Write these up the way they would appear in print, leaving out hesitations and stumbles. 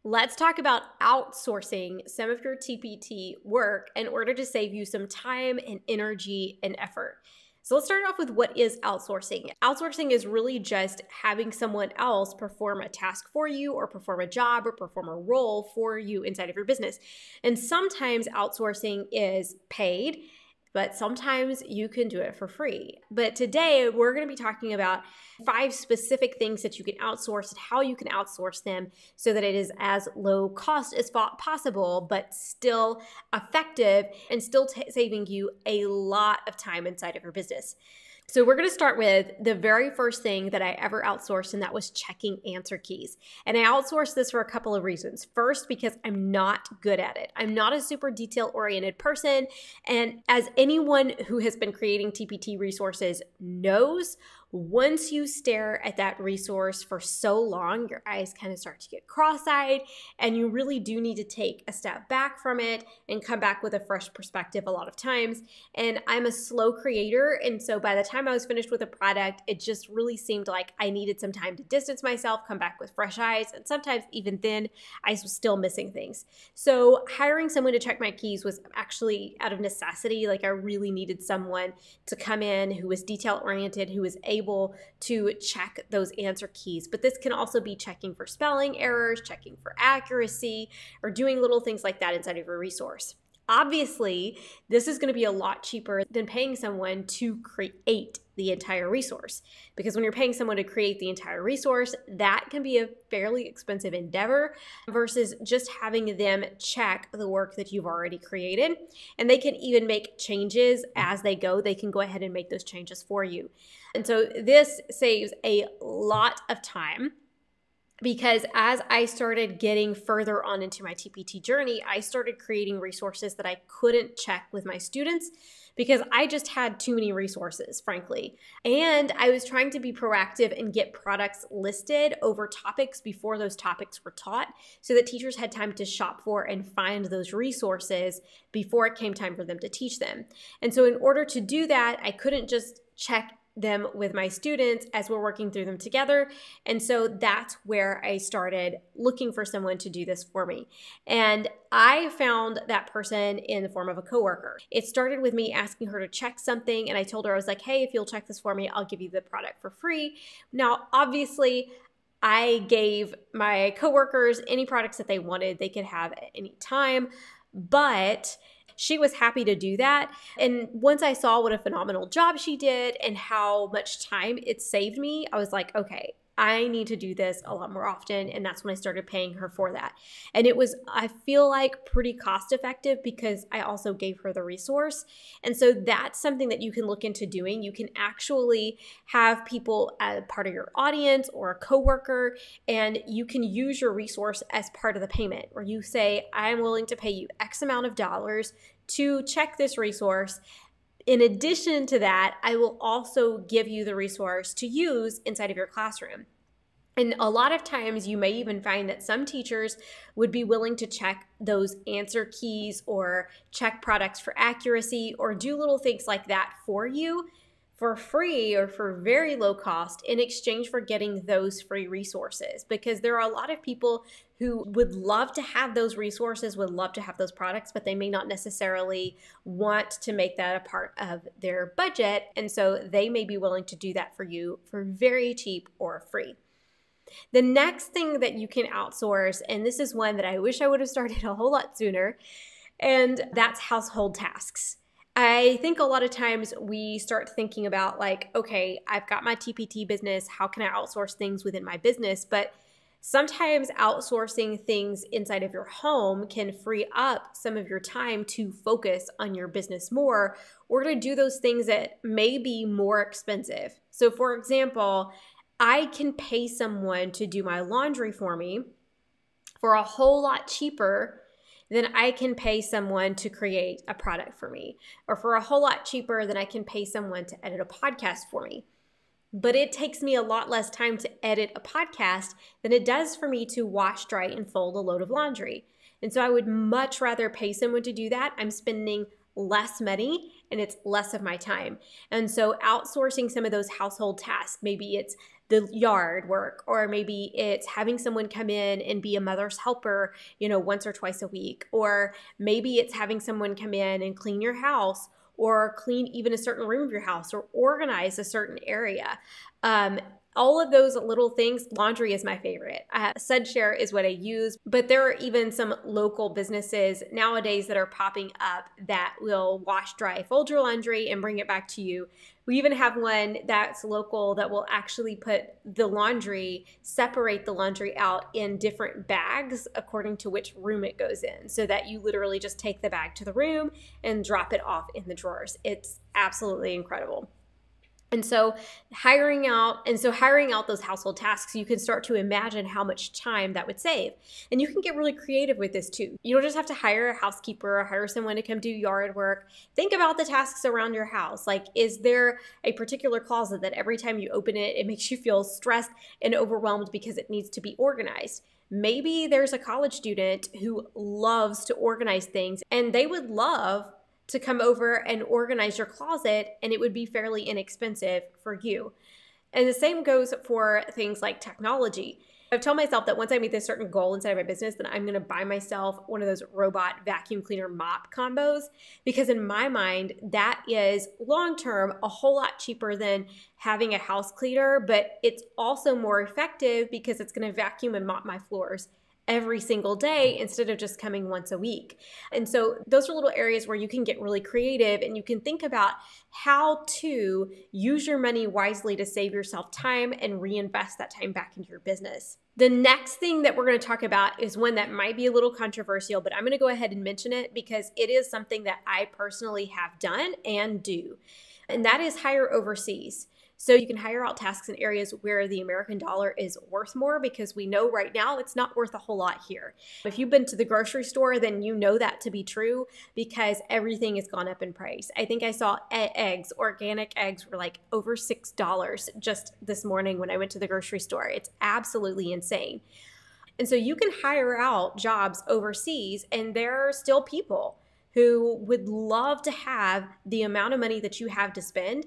Let's talk about outsourcing some of your TPT work in order to save you some time and energy and effort. So let's start off with what is outsourcing. Outsourcing is really just having someone else perform a task for you or perform a job or perform a role for you inside of your business. And sometimes outsourcing is paid, but sometimes you can do it for free. But today we're going to be talking about 5 specific things that you can outsource and how you can outsource them so that it is as low cost as possible, but still effective and still saving you a lot of time inside of your business. So we're going to start with the very first thing that I ever outsourced, and that was checking answer keys. And I outsourced this for a couple of reasons. First, because I'm not good at it. I'm not a super detail-oriented person. And as anyone who has been creating TPT resources knows, once you stare at that resource for so long, your eyes kind of start to get cross-eyed, and you really do need to take a step back from it and come back with a fresh perspective a lot of times. And I'm a slow creator, and so by the time I was finished with a product, it just really seemed like I needed some time to distance myself, come back with fresh eyes, and sometimes even then, I was still missing things. So hiring someone to check my keys was actually out of necessity. Like I really needed someone to come in who was detail-oriented, who was able to check those answer keys. But this can also be checking for spelling errors, checking for accuracy, or doing little things like that inside of your resource. Obviously, this is going to be a lot cheaper than paying someone to create the entire resource. Because when you're paying someone to create the entire resource, that can be a fairly expensive endeavor versus just having them check the work that you've already created. And they can even make changes as they go. They can go ahead and make those changes for you. And so this saves a lot of time. Because as I started getting further on into my TPT journey, I started creating resources that I couldn't check with my students because I just had too many resources, frankly. And I was trying to be proactive and get products listed over topics before those topics were taught so that teachers had time to shop for and find those resources before it came time for them to teach them. And so in order to do that, I couldn't just check them with my students as we're working through them together. And so that's where I started looking for someone to do this for me. And I found that person in the form of a coworker. It started with me asking her to check something, and I told her, I was like, hey, if you'll check this for me, I'll give you the product for free. Now, obviously, I gave my coworkers any products that they wanted. They could have at any time, but she was happy to do that. And once I saw what a phenomenal job she did and how much time it saved me, I was like, okay, I need to do this a lot more often. And that's when I started paying her for that. And it was, I feel like, pretty cost effective because I also gave her the resource. And so that's something that you can look into doing. You can actually have people as part of your audience or a coworker, and you can use your resource as part of the payment, where you say, I'm willing to pay you X amount of dollars to check this resource. In addition to that, I will also give you the resource to use inside of your classroom. And a lot of times you may even find that some teachers would be willing to check those answer keys or check products for accuracy or do little things like that for you for free or for very low cost in exchange for getting those free resources, because there are a lot of people who would love to have those resources, would love to have those products, but they may not necessarily want to make that a part of their budget. And so they may be willing to do that for you for very cheap or free. The next thing that you can outsource, and this is one that I wish I would have started a whole lot sooner, and that's household tasks. I think a lot of times we start thinking about like, okay, I've got my TPT business. How can I outsource things within my business? But sometimes outsourcing things inside of your home can free up some of your time to focus on your business more or to do those things that may be more expensive. So for example, I can pay someone to do my laundry for me for a whole lot cheaper than I can pay someone to create a product for me, or for a whole lot cheaper than I can pay someone to edit a podcast for me. But it takes me a lot less time to edit a podcast than it does for me to wash, dry, and fold a load of laundry. And so I would much rather pay someone to do that. I'm spending less money and it's less of my time. And so outsourcing some of those household tasks, maybe it's the yard work, or maybe it's having someone come in and be a mother's helper, once or twice a week, or maybe it's having someone come in and clean your house, or clean even a certain room of your house, or organize a certain area. All of those little things. Laundry is my favorite. SudShare is what I use, but there are even some local businesses nowadays that are popping up that will wash, dry, fold your laundry and bring it back to you. We even have one that's local that will actually separate the laundry out in different bags according to which room it goes in, so that you literally just take the bag to the room and drop it off in the drawers. It's absolutely incredible. And so hiring out those household tasks, you can start to imagine how much time that would save. And you can get really creative with this too. You don't just have to hire a housekeeper or hire someone to come do yard work. Think about the tasks around your house. Like, is there a particular closet that every time you open it, it makes you feel stressed and overwhelmed because it needs to be organized? Maybe there's a college student who loves to organize things, and they would love to come over and organize your closet, and it would be fairly inexpensive for you. And the same goes for things like technology. I've told myself that once I meet this certain goal inside of my business, then I'm going to buy myself one of those robot vacuum cleaner mop combos, because in my mind, that is long-term a whole lot cheaper than having a house cleaner, but it's also more effective because it's going to vacuum and mop my floors every single day instead of just coming once a week. And so those are little areas where you can get really creative, and you can think about how to use your money wisely to save yourself time and reinvest that time back into your business. The next thing that we're going to talk about is one that might be a little controversial, but I'm going to go ahead and mention it because it is something that I personally have done and do. And that is hire overseas. So you can hire out tasks in areas where the American dollar is worth more, because we know right now it's not worth a whole lot here. If you've been to the grocery store, then you know that to be true, because everything has gone up in price. I think I saw organic eggs were like over $6 just this morning when I went to the grocery store. It's absolutely insane. And so you can hire out jobs overseas, and there are still people who would love to have the amount of money that you have to spend.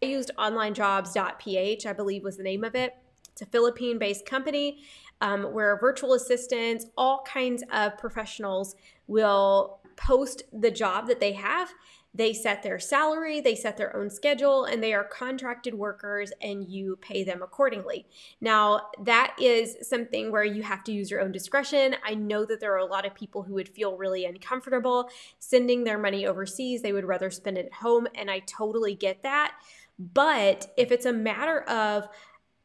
I used onlinejobs.ph, I believe was the name of it. It's a Philippine-based company where virtual assistants, all kinds of professionals will post the job that they have. They set their salary, they set their own schedule, and they are contracted workers, and you pay them accordingly. Now, that is something where you have to use your own discretion. I know that there are a lot of people who would feel really uncomfortable sending their money overseas. They would rather spend it at home, and I totally get that. But if it's a matter of,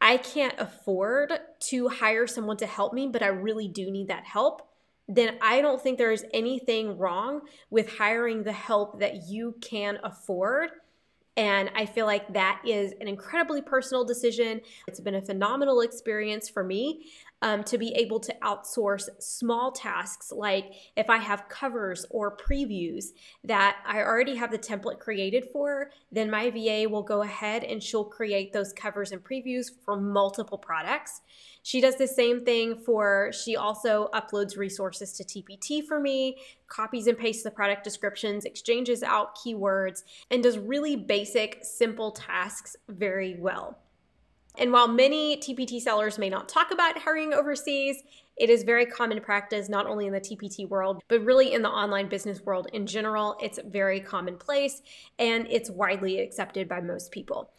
I can't afford to hire someone to help me, but I really do need that help, then I don't think there is anything wrong with hiring the help that you can afford. And I feel like that is an incredibly personal decision. It's been a phenomenal experience for me to be able to outsource small tasks, like if I have covers or previews that I already have the template created for, then my VA will go ahead and she'll create those covers and previews for multiple products. She does the same thing she also uploads resources to TpT for me, copies and pastes the product descriptions, exchanges out keywords, and does really basic, simple tasks very well. And while many TpT sellers may not talk about hiring overseas, it is very common practice, not only in the TpT world, but really in the online business world in general. It's very commonplace, and it's widely accepted by most people.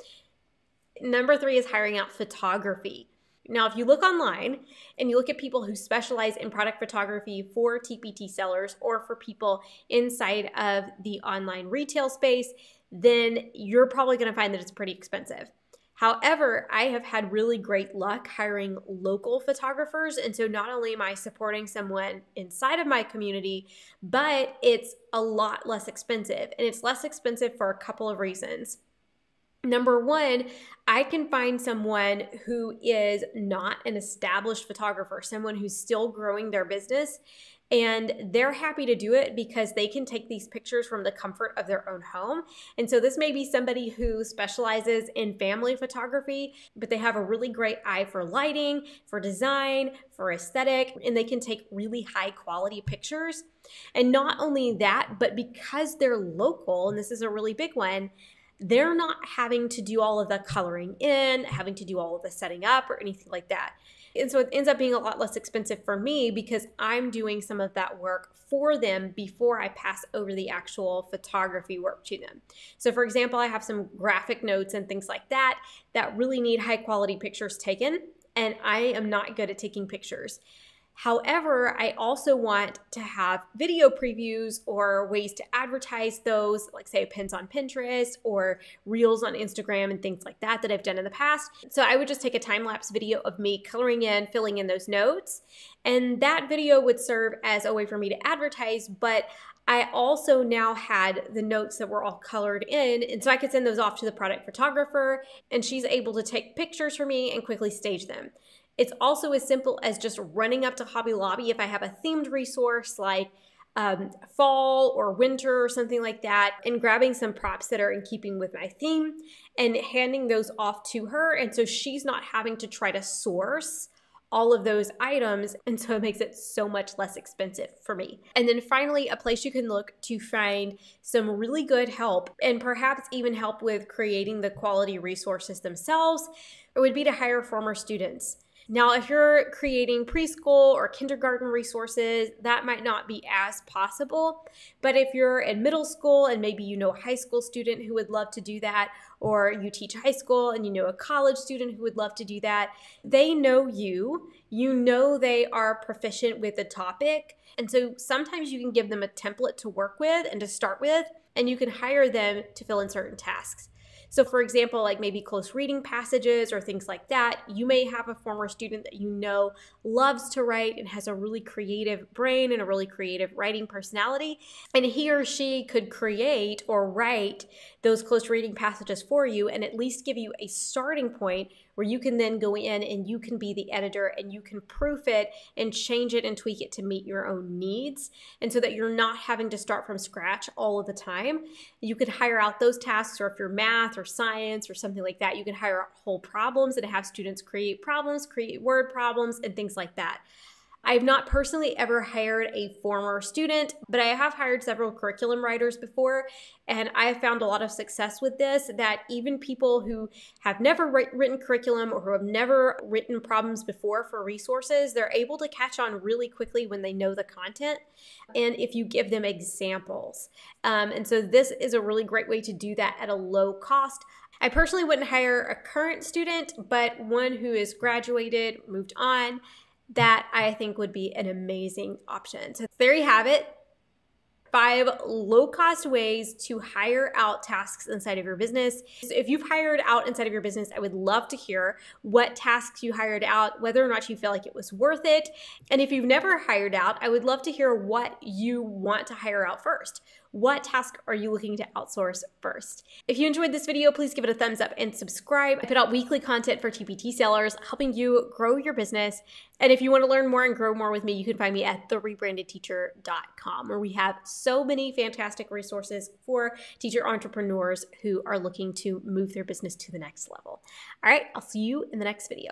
Number 3 is hiring out photography. Now, if you look online and you look at people who specialize in product photography for TpT sellers or for people inside of the online retail space, then you're probably going to find that it's pretty expensive. However, I have had really great luck hiring local photographers, and so not only am I supporting someone inside of my community, but it's a lot less expensive, and it's less expensive for a couple of reasons. Number 1, I can find someone who is not an established photographer, someone who's still growing their business, and they're happy to do it because they can take these pictures from the comfort of their own home. And so this may be somebody who specializes in family photography, but they have a really great eye for lighting, for design, for aesthetic, and they can take really high quality pictures. And not only that, but because they're local, and this is a really big one, they're not having to do all of the coloring in, having to do all of the setting up or anything like that. And so it ends up being a lot less expensive for me because I'm doing some of that work for them before I pass over the actual photography work to them. So for example, I have some graphic notes and things like that that really need high quality pictures taken, and I am not good at taking pictures. However, I also want to have video previews or ways to advertise those, like say pins on Pinterest or reels on Instagram and things like that I've done in the past. So I would just take a time-lapse video of me coloring in, filling in those notes, and that video would serve as a way for me to advertise, but I also now had the notes that were all colored in, and so I could send those off to the product photographer, and she's able to take pictures for me and quickly stage them. It's also as simple as just running up to Hobby Lobby if I have a themed resource like fall or winter or something like that, and grabbing some props that are in keeping with my theme and handing those off to her. And so she's not having to try to source all of those items, and so it makes it so much less expensive for me. And then finally, a place you can look to find some really good help and perhaps even help with creating the quality resources themselves would be to hire former students. Now, if you're creating preschool or kindergarten resources, that might not be as possible. But if you're in middle school and maybe you know a high school student who would love to do that, or you teach high school and you know a college student who would love to do that, they know you know they are proficient with the topic. And so sometimes you can give them a template to work with and to start with, and you can hire them to fill in certain tasks. So for example, like maybe close reading passages or things like that, you may have a former student that you know loves to write and has a really creative brain and a really creative writing personality, and he or she could create or write those close reading passages for you and at least give you a starting point where you can then go in and you can be the editor and you can proof it and change it and tweak it to meet your own needs. And so that you're not having to start from scratch all of the time. You could hire out those tasks, or if you're math or science or something like that, you can hire out whole problems and have students create problems, create word problems and things like that. I've not personally ever hired a former student, but I have hired several curriculum writers before, and I have found a lot of success with this, that even people who have never written curriculum or who have never written problems before for resources, they're able to catch on really quickly when they know the content and if you give them examples. And so this is a really great way to do that at a low cost. I personally wouldn't hire a current student, but one who is graduated, moved on, that I think would be an amazing option. So there you have it. 5 low-cost ways to hire out tasks inside of your business. So if you've hired out inside of your business, I would love to hear what tasks you hired out, whether or not you feel like it was worth it. And if you've never hired out, I would love to hear what you want to hire out first. What task are you looking to outsource first? If you enjoyed this video, please give it a thumbs up and subscribe. I put out weekly content for TpT sellers, helping you grow your business. And if you want to learn more and grow more with me, you can find me at therebrandedteacher.com, where we have so many fantastic resources for teacher entrepreneurs who are looking to move their business to the next level. All right, I'll see you in the next video.